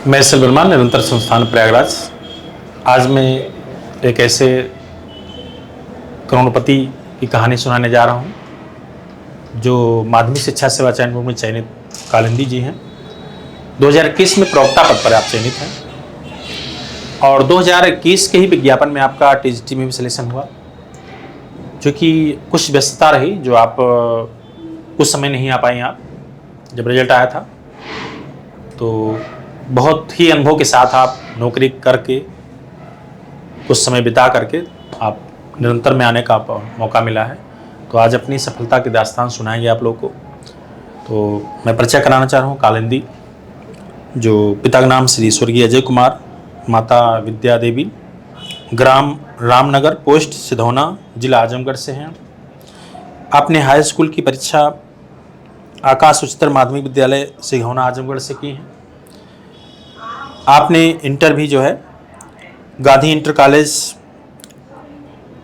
मैं सलमान निरंतर संस्थान प्रयागराज। आज मैं एक ऐसे करोड़पति की कहानी सुनाने जा रहा हूं जो माध्यमिक शिक्षा सेवा चयन बोर्ड में चयनित कालिंदी जी हैं। 2021 में प्रवक्ता पद पर आप चयनित हैं और 2021 के ही विज्ञापन में आपका टीजीटी में भी सिलेक्शन हुआ, जो कि कुछ व्यस्तता रही, जो आप कुछ समय नहीं आ पाई। आप जब रिजल्ट आया था तो बहुत ही अनुभव के साथ आप नौकरी करके कुछ समय बिता करके आप निरंतर में आने का मौका मिला है। तो आज अपनी सफलता की दास्तान सुनाएंगे आप लोगों को। तो मैं परिचय कराना चाह रहा हूँ कालिंदी, जो पिता का नाम श्री स्वर्गीय अजय कुमार, माता विद्या देवी, ग्राम रामनगर, पोस्ट सिधौना, जिला आजमगढ़ से हैं। आपने हाई स्कूल की परीक्षा आकाश उच्चतर माध्यमिक विद्यालय सिधौना आजमगढ़ से की है। आपने इंटर भी जो है गांधी इंटर कॉलेज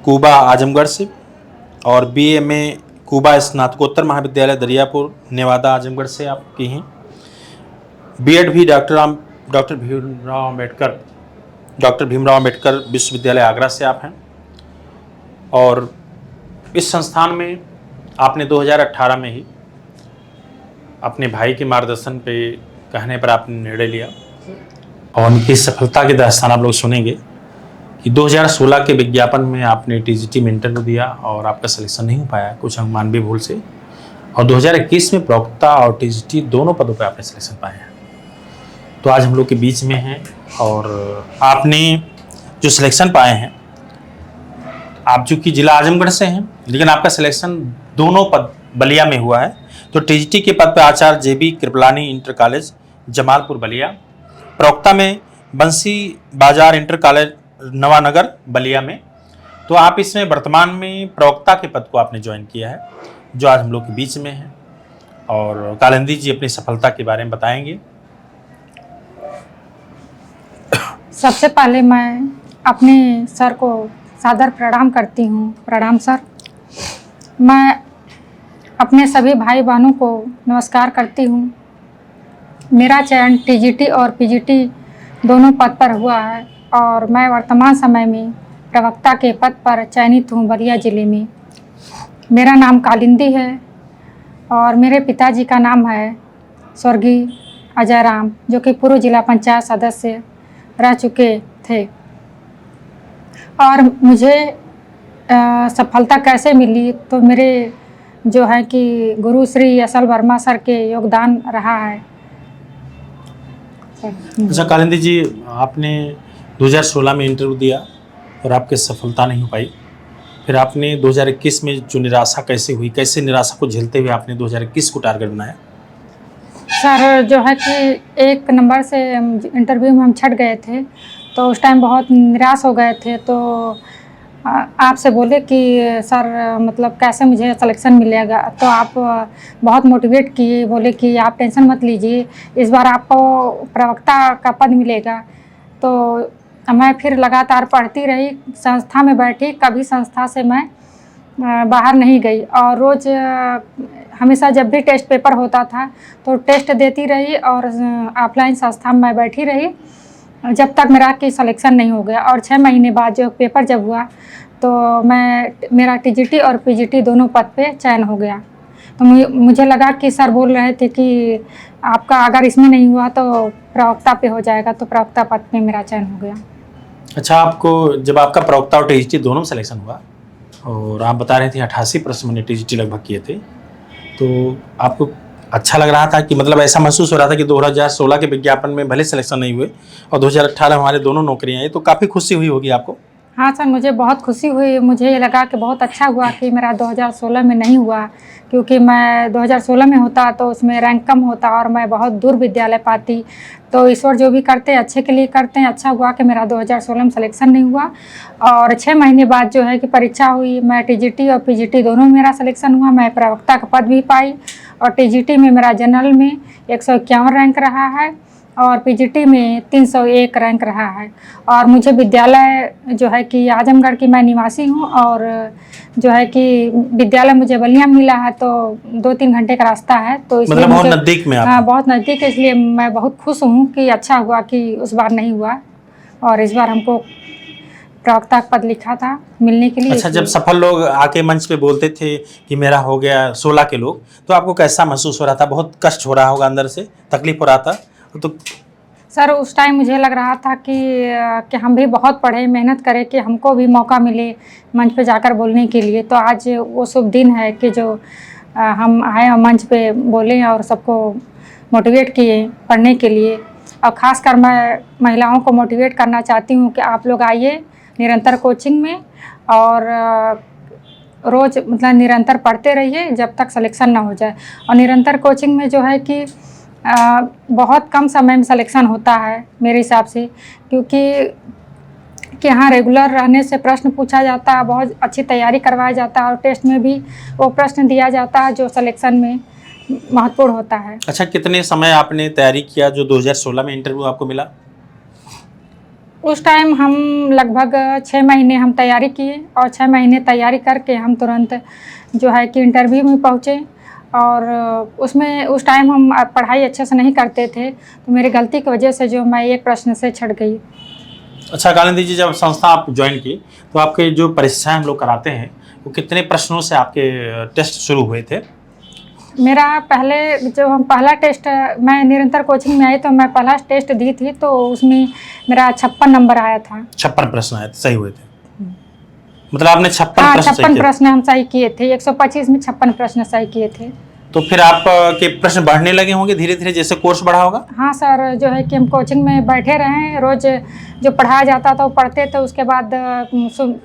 कूबा आजमगढ़ से और बीए में कूबा स्नातकोत्तर महाविद्यालय दरियापुर नेवादा आजमगढ़ से आप की हैं। बीएड भी डॉक्टर भीमराव अंबेडकर विश्वविद्यालय आगरा से आप हैं। और इस संस्थान में आपने 2018 में ही अपने भाई के मार्गदर्शन पे कहने पर आपने निर्णय लिया और उनकी सफलता की दास्तान आप लोग सुनेंगे कि 2016 के विज्ञापन में आपने टीजीटी में इंटरव्यू दिया और आपका सिलेक्शन नहीं हो पाया कुछ मानवीय भूल से, और 2021 में प्रवक्ता और टीजीटी दोनों पदों पर आपने सिलेक्शन पाया है। तो आज हम लोग के बीच में हैं और आपने जो सिलेक्शन पाए हैं, आप चूँकि जिला आजमगढ़ से हैं लेकिन आपका सिलेक्शन दोनों पद बलिया में हुआ है। तो टीजीटी के पद पर आचार्य जेबी कृपलानी इंटर कॉलेज जमालपुर बलिया, प्रवक्ता में बंसी बाजार इंटर कॉलेज नवानगर बलिया में। तो आप इसमें वर्तमान में प्रवक्ता के पद को आपने ज्वाइन किया है, जो आज हम लोग के बीच में है। और कालिंदी जी अपनी सफलता के बारे में बताएंगे। सबसे पहले मैं अपने सर को सादर प्रणाम करती हूँ। प्रणाम सर। मैं अपने सभी भाई बहनों को नमस्कार करती हूँ। मेरा चयन टीजीटी और पीजीटी दोनों पद पर हुआ है और मैं वर्तमान समय में प्रवक्ता के पद पर चयनित हूँ बलिया ज़िले में। मेरा नाम कालिंदी है और मेरे पिताजी का नाम है स्वर्गीय अजय राम, जो कि पूर्व जिला पंचायत सदस्य रह चुके थे। और मुझे सफलता कैसे मिली, तो मेरे जो है कि गुरु श्री असल वर्मा सर के योगदान रहा है। अच्छा कालिंदी जी, आपने 2016 में इंटरव्यू दिया और आपकी सफलता नहीं हो पाई, फिर आपने 2021 में जो निराशा कैसे हुई, कैसे निराशा को झेलते हुए आपने 2021 को टारगेट बनाया? सर जो है कि एक नंबर से इंटरव्यू में हम छट गए थे, तो उस टाइम बहुत निराश हो गए थे। तो आपसे बोले कि सर मतलब कैसे मुझे सिलेक्शन मिलेगा, तो आप बहुत मोटिवेट किए, बोले कि आप टेंशन मत लीजिए, इस बार आपको प्रवक्ता का पद मिलेगा। तो मैं फिर लगातार पढ़ती रही, संस्था में बैठी, कभी संस्था से मैं बाहर नहीं गई और रोज़ हमेशा जब भी टेस्ट पेपर होता था तो टेस्ट देती रही और ऑफलाइन संस्था में बैठी रही जब तक मेरा सिलेक्शन नहीं हो गया। और 6 महीने बाद जो पेपर जब हुआ तो मेरा टीजीटी और पीजीटी दोनों पद पे चयन हो गया। तो मुझे लगा कि सर बोल रहे थे कि आपका अगर इसमें नहीं हुआ तो प्रवक्ता पे हो जाएगा, तो प्रवक्ता पद पे मेरा चयन हो गया। अच्छा, आपको जब आपका प्रवक्ता और टीजीटी दोनों में सिलेक्शन हुआ और आप बता रहे थे 88% मैंने टीजीटी लगभग किए थे, तो आपको अच्छा लग रहा था कि मतलब ऐसा महसूस हो रहा था कि 2016 के विज्ञापन में भले सिलेक्शन नहीं हुए और 2018 हमारे दोनों नौकरियां आई, तो काफ़ी खुशी हुई होगी आपको? हाँ सर, मुझे बहुत खुशी हुई। मुझे ये लगा कि बहुत अच्छा हुआ कि मेरा 2016 में नहीं हुआ, क्योंकि मैं 2016 में होता तो उसमें रैंक कम होता और मैं बहुत दूर विद्यालय पाती। तो ईश्वर जो भी करते हैं अच्छे के लिए करते हैं। अच्छा हुआ कि मेरा 2016 में सिलेक्शन नहीं हुआ और 6 महीने बाद जो है कि परीक्षा हुई, मैं टीजीटी और पीजीटी दोनों में मेरा सिलेक्शन हुआ। मैं प्रवक्ता का पद भी पाई और टीजीटी में मेरा जनरल में 151 रैंक रहा है और पीजीटी में 301 रैंक रहा है। और मुझे विद्यालय जो है कि आजमगढ़ की मैं निवासी हूँ, और जो है कि विद्यालय मुझे बलिया मिला है, तो 2-3 घंटे का रास्ता है, तो इसलिए मतलब बहुत मुझे नज़दीक में आप? हाँ, बहुत नज़दीक है, इसलिए मैं बहुत खुश हूँ कि अच्छा हुआ कि उस बार नहीं हुआ और इस बार हमको प्रवक्ता का पद लिखा था मिलने के लिए। अच्छा, जब सफल लोग आके मंच पे बोलते थे कि मेरा हो गया 16 के लोग, तो आपको कैसा महसूस हो रहा था? बहुत कष्ट हो रहा होगा अंदर से, तकलीफ हो रहा था? तो सर उस टाइम मुझे लग रहा था कि हम भी बहुत पढ़े, मेहनत करें कि हमको भी मौका मिले मंच पे जाकर बोलने के लिए। तो आज वो शुभ दिन है कि जो हम आए और मंच पे बोले और सबको मोटिवेट किए पढ़ने के लिए। और ख़ासकर मैं महिलाओं को मोटिवेट करना चाहती हूँ कि आप लोग आइए निरंतर कोचिंग में, और रोज़ मतलब निरंतर पढ़ते रहिए जब तक सिलेक्शन ना हो जाए। और निरंतर कोचिंग में जो है कि बहुत कम समय में सिलेक्शन होता है मेरे हिसाब से, क्योंकि यहाँ रेगुलर रहने से प्रश्न पूछा जाता है, बहुत अच्छी तैयारी करवाया जाता है, और टेस्ट में भी वो प्रश्न दिया जाता है जो सिलेक्शन में महत्वपूर्ण होता है। अच्छा, कितने समय आपने तैयारी किया जो 2016 में इंटरव्यू आपको मिला? उस टाइम हम लगभग 6 महीने हम तैयारी किए, और 6 महीने तैयारी करके हम तुरंत जो है कि इंटरव्यू में पहुँचे। और उसमें उस टाइम हम पढ़ाई अच्छे से नहीं करते थे, तो मेरी गलती की वजह से जो मैं एक प्रश्न से छट गई। अच्छा कालिंदी जी, जब संस्था आप ज्वाइन की तो आपके जो परीक्षाएं हम लोग कराते हैं, वो कितने प्रश्नों से आपके टेस्ट शुरू हुए थे? मेरा पहले जो हम पहला टेस्ट, मैं निरंतर कोचिंग में आई तो मैं पहला टेस्ट दी थी, तो उसमें मेरा 56 नंबर आया था। 56 प्रश्न आए थे, सही हुए थे? मतलब आपने 56 हाँ, प्रश्न 56 प्रश्न हम सही किए थे, 125 में 56 प्रश्न सही किए थे। तो फिर आप के प्रश्न बढ़ने लगे होंगे धीरे धीरे जैसे कोर्स बढ़ा होगा? हाँ सर, जो है कि हम कोचिंग में बैठे रहे, रोज़ जो पढ़ाया जाता था वो पढ़ते थे, उसके बाद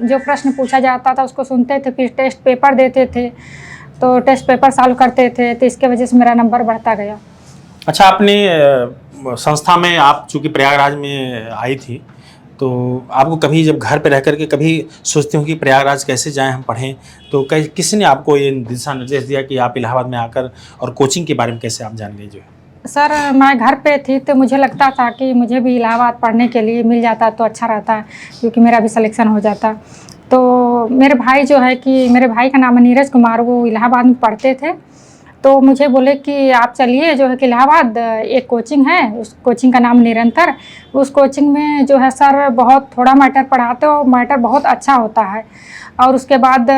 जो प्रश्न पूछा जाता था उसको सुनते थे, फिर टेस्ट पेपर देते थे, तो टेस्ट पेपर सॉल्व करते थे, तो इसके वजह से मेरा नंबर बढ़ता गया। अच्छा, आपने संस्था में आप चूँकि प्रयागराज में आई थी, तो आपको कभी जब घर पे रह कर के कभी सोचते हो कि प्रयागराज कैसे जाएं हम पढ़ें, तो किसी ने आपको ये दिशा निर्देश दिया कि आप इलाहाबाद में आकर और कोचिंग के बारे में कैसे आप जान लीजिए? सर मैं घर पे थी तो मुझे लगता था कि मुझे भी इलाहाबाद पढ़ने के लिए मिल जाता तो अच्छा रहता, क्योंकि मेरा भी सिलेक्शन हो जाता। तो मेरे भाई जो है कि मेरे भाई का नाम है नीरज कुमार, वो इलाहाबाद में पढ़ते थे, तो मुझे बोले कि आप चलिए जो है कि इलाहाबाद एक कोचिंग है, उस कोचिंग का नाम निरंतर, उस कोचिंग में जो है सर बहुत थोड़ा मैटर पढ़ाते हो, मैटर बहुत अच्छा होता है, और उसके बाद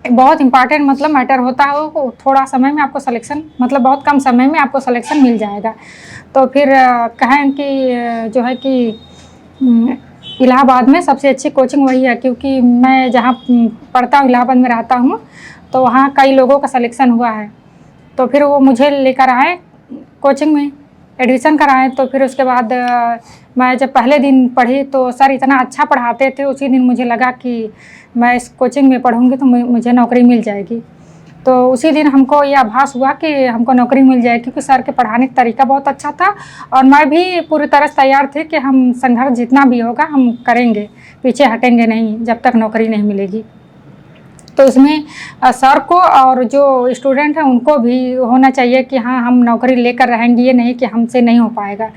बहुत इंपॉर्टेंट मतलब मैटर होता है, वो थोड़ा समय में आपको सिलेक्शन, मतलब बहुत कम समय में आपको सिलेक्शन मिल जाएगा। तो फिर कहें कि जो है कि इलाहाबाद में सबसे अच्छी कोचिंग वही है, क्योंकि मैं जहाँ पढ़ता हूँ इलाहाबाद में रहता हूँ, तो वहाँ कई लोगों का सिलेक्शन हुआ है। तो फिर वो मुझे लेकर आए कोचिंग में, एडमिशन कराएँ। तो फिर उसके बाद मैं जब पहले दिन पढ़ी तो सर इतना अच्छा पढ़ाते थे, उसी दिन मुझे लगा कि मैं इस कोचिंग में पढ़ूँगी तो मुझे नौकरी मिल जाएगी। तो उसी दिन हमको ये आभास हुआ कि हमको नौकरी मिल जाएगी, क्योंकि सर के पढ़ाने का तरीका बहुत अच्छा था, और मैं भी पूरी तरह से तैयार थी कि हम संघर्ष जितना भी होगा हम करेंगे, पीछे हटेंगे नहीं जब तक नौकरी नहीं मिलेगी। तो उसमें सर को और जो स्टूडेंट हैं उनको भी होना चाहिए कि हाँ हम नौकरी लेकर रहेंगे, ये नहीं कि हमसे नहीं हो पाएगा।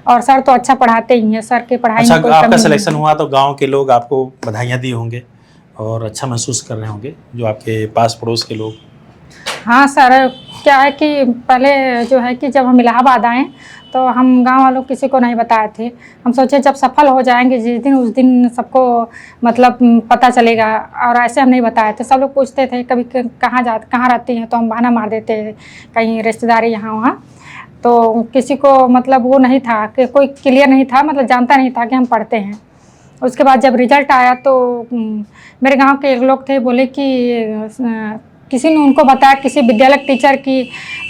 और सर तो अच्छा पढ़ाते ही हैं, सर के पढ़ाई में कोई अच्छा, कमी आपका नहीं सिलेक्शन है। हुआ तो गांव के लोग आपको बधाइयाँ दिए होंगे और अच्छा महसूस कर रहे होंगे जो आपके पास पड़ोस के लोग? हाँ सर, क्या है कि पहले जो है कि जब हम इलाहाबाद आए तो हम गांव वालों को किसी को नहीं बताए थे। हम सोचे जब सफल हो जाएंगे जिस दिन, उस दिन सबको मतलब पता चलेगा, और ऐसे हम नहीं बताए थे। सब लोग पूछते थे कभी कहाँ रहती हैं, तो हम बहाना मार देते कहीं रिश्तेदारी यहाँ वहाँ। तो किसी को मतलब वो नहीं था कि कोई क्लियर नहीं था, मतलब जानता नहीं था कि हम पढ़ते हैं। उसके बाद जब रिजल्ट आया तो मेरे गांव के एक लोग थे, बोले कि किसी ने उनको बताया, किसी विद्यालय टीचर की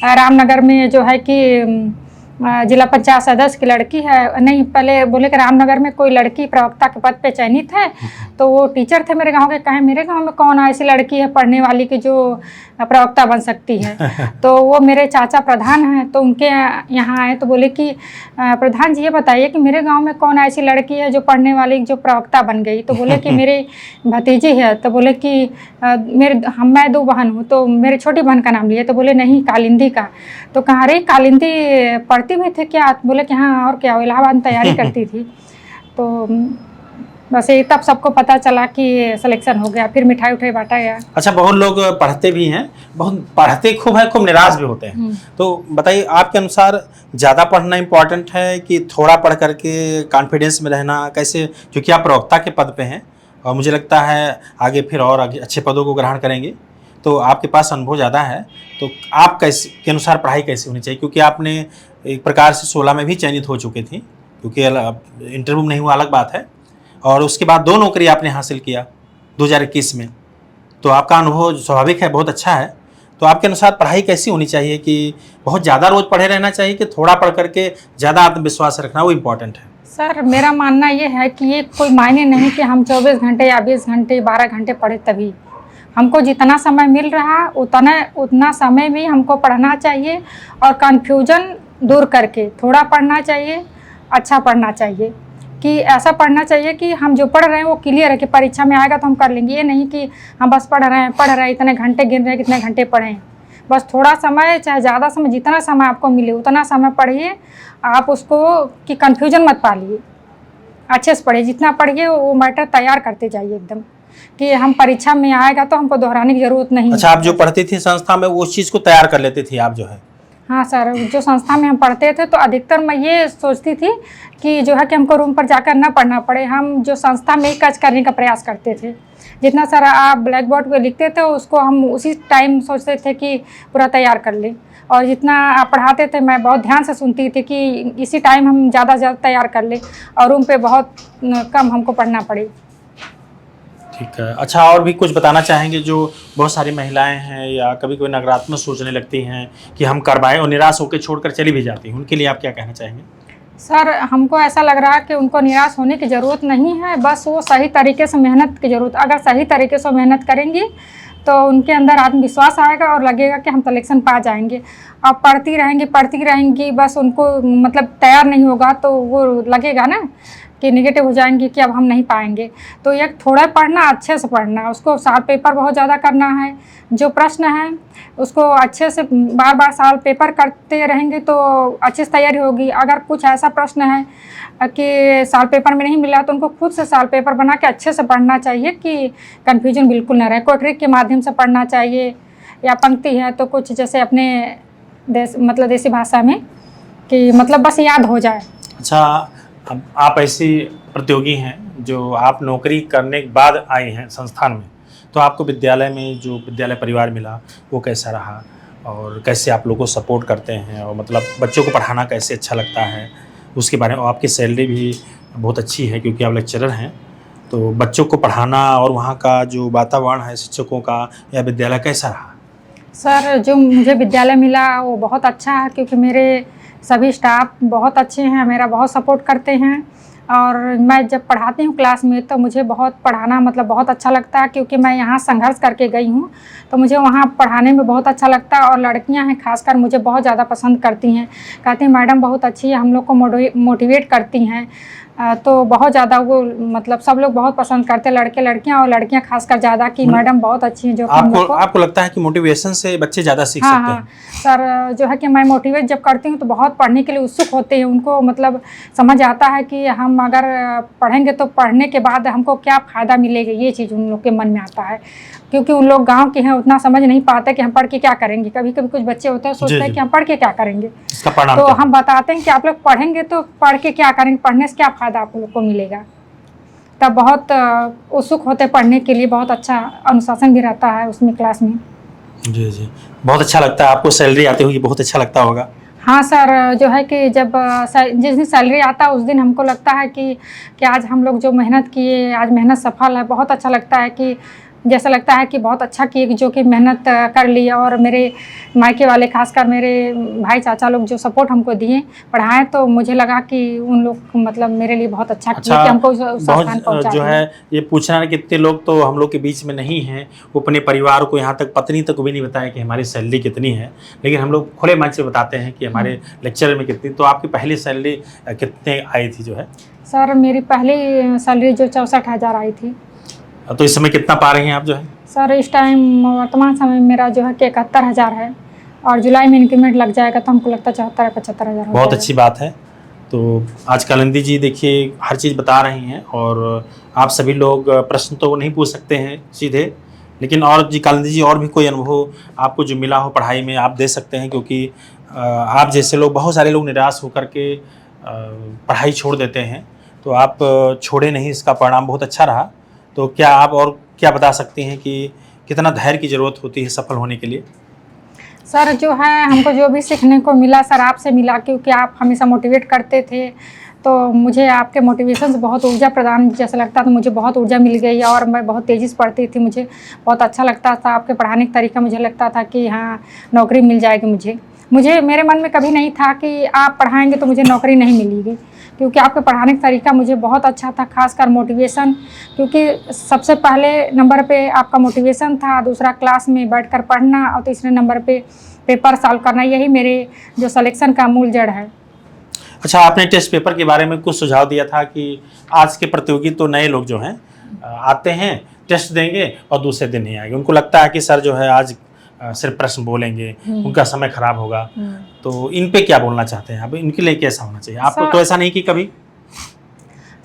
रामनगर में जो है कि जिला पंचायत सदस्य की लड़की है, नहीं पहले बोले कि रामनगर में कोई लड़की प्रवक्ता के पद पे चयनित है। तो वो टीचर थे मेरे गांव के, कहे मेरे गांव में कौन ऐसी लड़की है पढ़ने वाली की जो प्रवक्ता बन सकती है। तो वो मेरे चाचा प्रधान हैं, तो उनके यहाँ आए तो बोले कि प्रधान जी ये बताइए कि मेरे गांव में कौन ऐसी लड़की है जो पढ़ने वाली जो प्रवक्ता बन गई। तो बोले कि मेरी भतीजी है। तो बोले कि मैं 2 बहन हूँ, तो मेरी छोटी बहन का नाम लिया। तो बोले नहीं कालिंदी का। तो कहा अरे कालिंदी पढ़ती भी थे क्या? बोले कि हाँ, और क्या, इलाहाबाद में तैयारी करती थी। तो बस ये तब सबको पता चला कि सिलेक्शन हो गया, फिर मिठाई उठाई बांटा गया। अच्छा, बहुत लोग पढ़ते भी हैं, बहुत पढ़ते खूब हैं, खूब निराश भी होते हैं। तो बताइए, आपके अनुसार ज़्यादा पढ़ना इम्पोर्टेंट है कि थोड़ा पढ़ करके कॉन्फिडेंस में रहना? कैसे, क्योंकि आप प्रवक्ता के पद पे हैं और मुझे लगता है आगे फिर और आगे अच्छे पदों को ग्रहण करेंगे, तो आपके पास अनुभव ज़्यादा है। तो आप कैसे के अनुसार पढ़ाई कैसे होनी चाहिए? क्योंकि आपने एक प्रकार से 16 में भी चयनित हो चुके थी, क्योंकि इंटरव्यू नहीं हुआ अलग बात है, और उसके बाद 2 नौकरी आपने हासिल किया 2021 में, तो आपका अनुभव स्वाभाविक है, बहुत अच्छा है। तो आपके अनुसार पढ़ाई कैसी होनी चाहिए? कि बहुत ज़्यादा रोज़ पढ़े रहना चाहिए कि थोड़ा पढ़ करके ज़्यादा आत्मविश्वास रखना वो इम्पोर्टेंट है? सर, मेरा मानना ये है कि ये कोई मायने नहीं कि हम 24 घंटे या 20 घंटे 12 घंटे पढ़े तभी। हमको जितना समय मिल रहा उतना समय भी हमको पढ़ना चाहिए, और कन्फ्यूजन दूर करके थोड़ा पढ़ना चाहिए, अच्छा पढ़ना चाहिए। कि ऐसा पढ़ना चाहिए कि हम जो पढ़ रहे हैं वो क्लियर है कि परीक्षा में आएगा तो हम कर लेंगे। ये नहीं कि हम बस पढ़ रहे हैं, इतने घंटे गिन रहे हैं कितने घंटे पढ़ें। बस थोड़ा समय, चाहे ज़्यादा समय, जितना समय आपको मिले उतना समय पढ़िए। आप उसको कि कन्फ्यूजन मत पालिए, अच्छे से पढ़िए, जितना पढ़िए वो मैटर तैयार करते जाइए एकदम, कि हम परीक्षा में आएगा तो हमको दोहराने की ज़रूरत नहीं। अच्छा, आप जो पढ़ती थी संस्था में, वो उस चीज़ को तैयार कर लेते थे आप जो है? हाँ सर, जो संस्था में हम पढ़ते थे तो अधिकतर मैं ये सोचती थी कि जो है कि हमको रूम पर जाकर ना पढ़ना पड़े, हम जो संस्था में ही कैच करने का प्रयास करते थे। जितना सारा आप ब्लैक बोर्ड पे लिखते थे उसको हम उसी टाइम सोचते थे कि पूरा तैयार कर लें, और जितना आप पढ़ाते थे मैं बहुत ध्यान से सुनती थी कि इसी टाइम हम ज़्यादा से ज़्यादा तैयार कर लें और रूम पे बहुत कम हमको पढ़ना पड़े। ठीक है। अच्छा, और भी कुछ बताना चाहेंगे? जो बहुत सारी महिलाएं हैं या कभी कोई नकारात्मक सोचने लगती हैं कि हम कर पाएँ और निराश होकर छोड़कर चली भी जाती हैं, उनके लिए आप क्या कहना चाहेंगे? सर, हमको ऐसा लग रहा है कि उनको निराश होने की ज़रूरत नहीं है, बस वो सही तरीके से मेहनत की ज़रूरत। अगर सही तरीके से मेहनत करेंगी तो उनके अंदर आत्मविश्वास आएगा और लगेगा कि हम सिलेक्शन पा जाएंगे। अब पढ़ती रहेंगी, बस उनको मतलब तैयार नहीं होगा तो वो लगेगा ना कि नेगेटिव हो जाएंगे कि अब हम नहीं पाएंगे। तो ये थोड़ा पढ़ना, अच्छे से पढ़ना, उसको साल पेपर बहुत ज़्यादा करना है। जो प्रश्न है उसको अच्छे से बार बार साल पेपर करते रहेंगे तो अच्छे से तैयारी होगी। अगर कुछ ऐसा प्रश्न है कि साल पेपर में नहीं मिला तो उनको खुद से साल पेपर बना के अच्छे से पढ़ना चाहिए कि कन्फ्यूजन बिल्कुल ना रहे। कोई ट्रिक के माध्यम से पढ़ना चाहिए, या पंक्ति है तो कुछ जैसे अपने देसी भाषा में कि मतलब बस याद हो जाए। अच्छा, अब आप ऐसी प्रतियोगी हैं जो आप नौकरी करने के बाद आई हैं संस्थान में, तो आपको विद्यालय में जो विद्यालय परिवार मिला वो कैसा रहा, और कैसे आप लोगों को सपोर्ट करते हैं, और मतलब बच्चों को पढ़ाना कैसे अच्छा लगता है उसके बारे में? और आपकी सैलरी भी बहुत अच्छी है क्योंकि आप लेक्चरर हैं, तो बच्चों को पढ़ाना और वहाँ का जो वातावरण है शिक्षकों का या विद्यालय कैसा रहा? सर, जो मुझे विद्यालय मिला वो बहुत अच्छा है क्योंकि मेरे सभी स्टाफ बहुत अच्छे हैं, मेरा बहुत सपोर्ट करते हैं। और मैं जब पढ़ाती हूँ क्लास में तो मुझे बहुत पढ़ाना मतलब बहुत अच्छा लगता है क्योंकि मैं यहाँ संघर्ष करके गई हूँ, तो मुझे वहाँ पढ़ाने में बहुत अच्छा लगता है। और लड़कियाँ हैं खासकर मुझे बहुत ज़्यादा पसंद करती हैं, कहती हैं मैडम बहुत अच्छी है, हम लोग को मोटिवेट करती हैं। तो बहुत ज़्यादा वो मतलब सब लोग बहुत पसंद करते हैं, लड़के लड़कियाँ, और लड़कियाँ खासकर ज़्यादा कि मैडम बहुत अच्छी हैं। जो आपको लगता है कि मोटिवेशन से बच्चे ज़्यादा सीख सकते हैं? सर, जो है कि मैं मोटिवेट जब करती हूँ तो बहुत पढ़ने के लिए उत्सुक होते हैं। उनको मतलब समझ आता है कि हम अगर पढ़ेंगे तो पढ़ने के बाद हमको क्या फ़ायदा मिलेगा, ये चीज़ उन लोग के मन में आता है। क्योंकि उन लोग गांव के हैं, उतना समझ नहीं पाते कि हम पढ़ के क्या करेंगे। कभी कभी कुछ बच्चे होते हैं सोचते हैं कि हम पढ़ के क्या करेंगे, तो हम बताते हैं कि आप लोग पढ़ेंगे तो पढ़ के क्या करेंगे, पढ़ने से क्या फ़ायदा आप लोग को मिलेगा। तब बहुत उत्सुक होते पढ़ने के लिए, बहुत अच्छा अनुशासन भी रहता है उसमें क्लास में। जी जी, बहुत अच्छा लगता है। आपको सैलरी आती होगी, बहुत अच्छा लगता होगा? हाँ सर, जो है कि जब जिस दिन सैलरी आता है उस दिन हमको लगता है कि आज हम लोग जो मेहनत किए, आज मेहनत सफल है। बहुत अच्छा लगता है कि जैसा लगता है कि बहुत अच्छा किए, जो कि मेहनत कर ली। और मेरे मायके वाले खासकर मेरे भाई चाचा लोग जो सपोर्ट हमको दिए, पढ़ाएं, तो मुझे लगा कि उन लोग मतलब मेरे लिए बहुत अच्छा किए कि हमको स्थान पहुंचा जो है ये पूछना है, कितने लोग तो हम लोग के बीच में नहीं हैं, वो अपने परिवार को, यहाँ तक पत्नी तक भी नहीं बताया कि हमारी सैलरी कितनी है, लेकिन हम लोग खुले मन से बताते हैं कि हमारे लेक्चर में कितनी। तो आपकी पहली सैलरी कितने आई थी जो है? सर, मेरी पहली सैलरी जो 64,000 आई थी। तो इस समय कितना पा रही हैं आप जो है? सर, इस टाइम वर्तमान समय मेरा जो है कि 71,000 है। और जुलाई में इंक्रीमेंट लग जाएगा तो हमको लगता है 74-75 हज़ार बहुत अच्छी बात है। तो आज कालिंदी जी देखिए हर चीज़ बता रही हैं, और आप सभी लोग प्रश्न तो नहीं पूछ सकते हैं सीधे, लेकिन और जी कालिंदी जी और भी कोई अनुभव आपको जो मिला हो पढ़ाई में आप दे सकते हैं, क्योंकि आप जैसे लोग, बहुत सारे लोग निराश होकर के पढ़ाई छोड़ देते हैं, तो आप छोड़े नहीं, इसका परिणाम बहुत अच्छा रहा। तो क्या आप और क्या बता सकती हैं कि कितना धैर्य की ज़रूरत होती है सफल होने के लिए? सर जो है हमको जो भी सीखने को मिला सर आपसे मिला, क्योंकि आप हमेशा मोटिवेट करते थे, तो मुझे आपके मोटिवेशन से बहुत ऊर्जा प्रदान जैसा लगता था, मुझे बहुत ऊर्जा मिल गई और मैं बहुत तेज़ी से पढ़ती थी, मुझे बहुत अच्छा लगता था आपके पढ़ाने का तरीका। मुझे लगता था कि हाँ नौकरी मिल जाएगी मुझे मेरे मन में कभी नहीं था कि आप पढ़ाएंगे तो मुझे नौकरी नहीं मिलेगी, क्योंकि आपके पढ़ाने का तरीका मुझे बहुत अच्छा था, खासकर मोटिवेशन। क्योंकि सबसे पहले नंबर पे आपका मोटिवेशन था, दूसरा क्लास में बैठकर पढ़ना, और तीसरे नंबर पे पेपर सॉल्व करना। यही मेरे जो सिलेक्शन का मूल जड़ है। अच्छा, आपने टेस्ट पेपर के बारे में कुछ सुझाव दिया था कि आज के प्रतियोगी तो नए लोग जो हैं आते हैं, टेस्ट देंगे और दूसरे दिन नहीं आएंगे, उनको लगता है कि सर जो है आज सिर्फ प्रश्न बोलेंगे, उनका समय खराब होगा। तो इन पे क्या बोलना चाहते हैं आप, इनके लिए कैसा होना चाहिए? आपको तो ऐसा नहीं कि कभी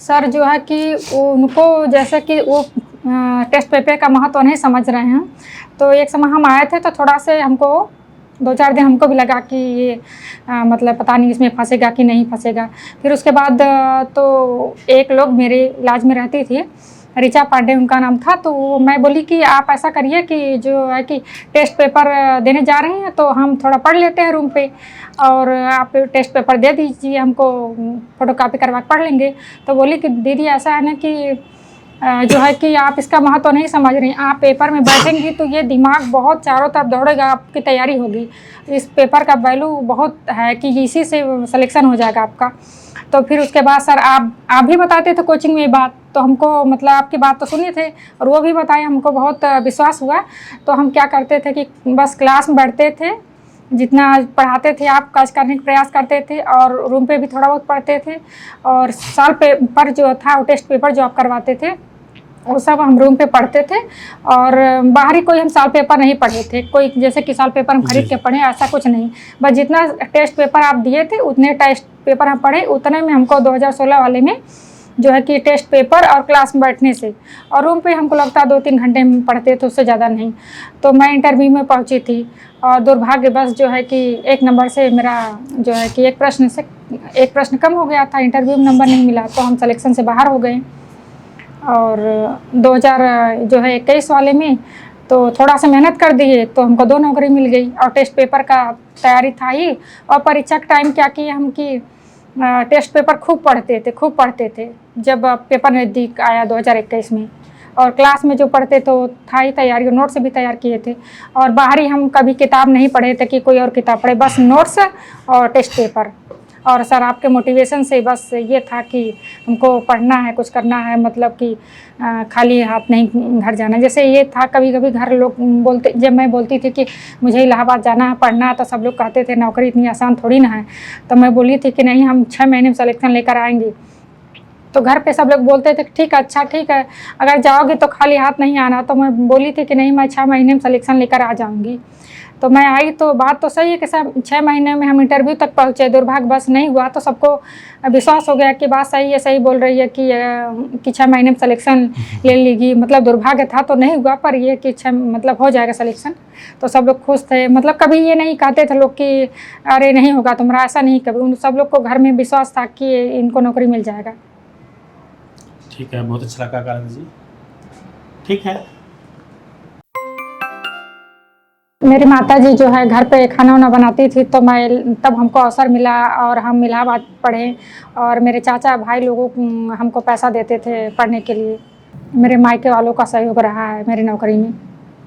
सर जो है कि उनको जैसे कि वो टेस्ट पेपर का महत्व नहीं समझ रहे हैं। तो एक समय हम आए थे तो थोड़ा से हमको 2-4 दिन हमको भी लगा कि ये मतलब पता नहीं इसमें फंसेगा कि नहीं फंसेगा। फिर उसके बाद तो एक लोग मेरे इलाज में रहती थी, ऋचा पांडे उनका नाम था, तो मैं बोली कि आप ऐसा करिए कि जो है कि टेस्ट पेपर देने जा रहे हैं तो हम थोड़ा पढ़ लेते हैं रूम पे, और आप टेस्ट पेपर दे दीजिए हमको, फ़ोटोकॉपी करवा के पढ़ लेंगे। तो बोली कि दीदी ऐसा है ना कि जो है कि आप इसका महत्व नहीं समझ रही हैं। आप पेपर में बैठेंगी तो ये दिमाग बहुत चारों तरफ दौड़ेगा, आपकी तैयारी होगी। इस पेपर का वैल्यू बहुत है कि इसी से सिलेक्शन हो जाएगा आपका। तो फिर उसके बाद सर आप भी बताते थे कोचिंग में ये बात, तो हमको मतलब आपकी बात तो सुने थे और वो भी बताए, हमको बहुत विश्वास हुआ। तो हम क्या करते थे कि बस क्लास में बैठते थे, जितना पढ़ाते थे आप काज करने का प्रयास करते थे, और रूम पे भी थोड़ा बहुत पढ़ते थे, और साल पेपर जो था वो टेस्ट पेपर जो आप करवाते थे वो सब हम रूम पे पढ़ते थे। और बाहरी कोई हम साल पेपर नहीं पढ़े थे, कोई जैसे कि साल पेपर हम खरीद के पढ़े, ऐसा कुछ नहीं। बस जितना टेस्ट पेपर आप दिए थे उतने टेस्ट पेपर हम पढ़े, उतने में हमको 2016 वाले में जो है कि टेस्ट पेपर और क्लास में बैठने से, और रूम पे हमको लगता है 2-3 घंटे में पढ़ते थे, उससे ज़्यादा नहीं। तो मैं इंटरव्यू में पहुंची थी, और दुर्भाग्यवश जो है कि 1 नंबर से मेरा जो है कि एक प्रश्न कम हो गया था, इंटरव्यू में नंबर नहीं मिला, तो हम सिलेक्शन से बाहर हो गए। और 2021 वाले में तो थोड़ा सा मेहनत कर दिए तो हमको 2 नौकरी मिल गई, और टेस्ट पेपर का तैयारी था ही। और परीक्षा के टाइम क्या किए हम कि टेस्ट पेपर खूब पढ़ते थे जब पेपर नज़दीक आया 2021 में, और क्लास में जो पढ़ते तो था ही तैयारी, और नोट्स भी तैयार किए थे। और बाहरी हम कभी किताब नहीं पढ़े थे कि कोई और किताब पढ़े, बस नोट्स और टेस्ट पेपर। और सर आपके मोटिवेशन से बस ये था कि हमको पढ़ना है, कुछ करना है, मतलब कि खाली हाथ नहीं घर जाना। जैसे ये था कभी कभी घर लोग बोलते, जब मैं बोलती थी कि मुझे इलाहाबाद जाना है पढ़ना है, तो सब लोग कहते थे नौकरी इतनी आसान थोड़ी ना है। तो मैं बोली थी कि नहीं, हम 6 महीने में सिलेक्शन लेकर आएंगे। तो घर पे सब लोग बोलते थे ठीक है, अच्छा ठीक है, अगर जाओगी तो खाली हाथ नहीं आना। तो मैं बोली थी कि नहीं, मैं 6 महीने में सिलेक्शन लेकर आ जाऊंगी। तो मैं आई, तो बात तो सही है कि सब 6 महीने में हम इंटरव्यू तक पहुँचे, दुर्भाग्यवश नहीं हुआ। तो सबको विश्वास हो गया कि बात सही है, सही बोल रही है कि 6 महीने में सिलेक्शन ले लेगी। मतलब दुर्भाग्य था तो नहीं हुआ, पर ये कि 6 मतलब हो जाएगा सिलेक्शन। तो सब लोग खुश थे, मतलब कभी ये नहीं कहते थे लोग कि अरे नहीं होगा तुम्हारा, ऐसा नहीं। कभी उन सब लोग को घर में विश्वास था कि इनको नौकरी मिल जाएगा। ठीक है, बहुत अच्छा लगा कालिंदी जी। ठीक है, मेरी माताजी जो है घर पे खाना वाना बनाती थी, तो मैं तब हमको अवसर मिला और हम इलाहाबाद पढ़े, और मेरे चाचा भाई लोगों हमको पैसा देते थे पढ़ने के लिए। मेरे मायके वालों का सहयोग रहा है मेरी नौकरी में।